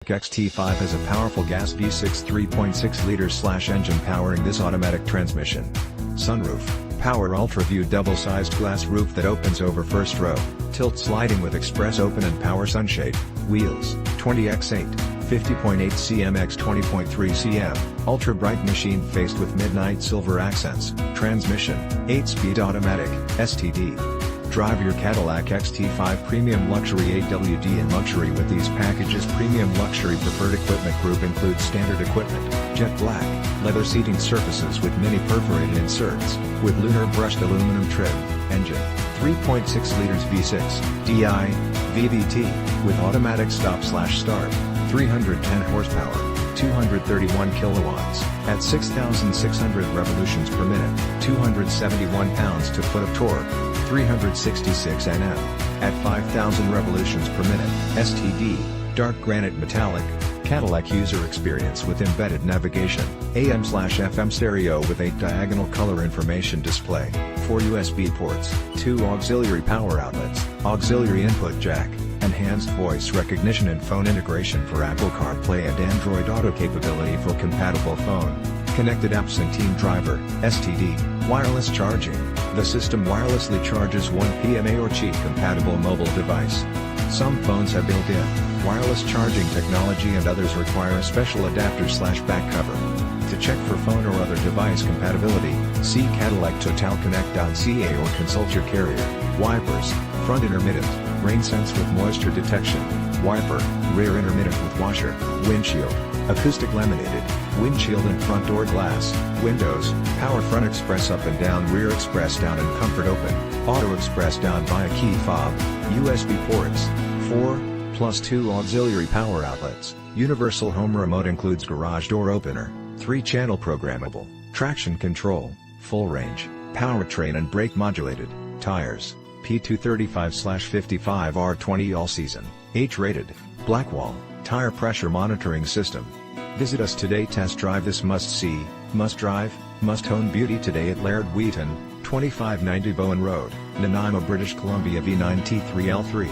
XT5 has a powerful gas V6 3.6 liters engine powering this automatic transmission. Sunroof, power UltraView double-sized glass roof that opens over first row, tilt sliding with express open and power sunshade, wheels, 20x8, 50.8 cm x 20.3 cm, ultra bright machine faced with midnight silver accents, transmission, 8-speed automatic, STD. Drive your Cadillac XT5 Premium Luxury AWD in luxury with these packages. Premium Luxury Preferred Equipment Group includes standard equipment, jet black, leather seating surfaces with mini perforated inserts, with lunar brushed aluminum trim, engine, 3.6 liters V6, DI, VVT, with automatic stop/start, 310 horsepower, 231 kilowatts, at 6,600 revolutions per minute, 271 pounds to foot of torque, 366 Nm, at 5,000 revolutions per minute, STD, dark granite metallic, Cadillac user experience with embedded navigation, AM/FM stereo with 8 diagonal color information display, 4 USB ports, 2 auxiliary power outlets, auxiliary input jack, enhanced voice recognition and phone integration for Apple CarPlay and Android Auto capability for compatible phone, connected apps and Team Driver, STD, wireless charging. The system wirelessly charges one PMA or Qi compatible mobile device. Some phones have built-in wireless charging technology and others require a special adapter/back cover. To check for phone or other device compatibility, see CadillacTotalConnect.ca or consult your carrier. Wipers, front intermittent, rain sense with moisture detection, wiper, rear intermittent with washer, windshield, acoustic laminated, windshield and front door glass, windows, power front express up and down, rear express down and comfort open, auto express down via key fob, USB ports, 4+2 auxiliary power outlets, universal home remote includes garage door opener, 3-channel programmable, traction control, full range, powertrain and brake modulated, tires, P235/55 R20 all season, H-rated, Blackwall, tire pressure monitoring system. Visit us today. Test drive this must-see, must-drive, must-own beauty today at Laird Wheaton, 2590 Bowen Road, Nanaimo, British Columbia V9T3L3.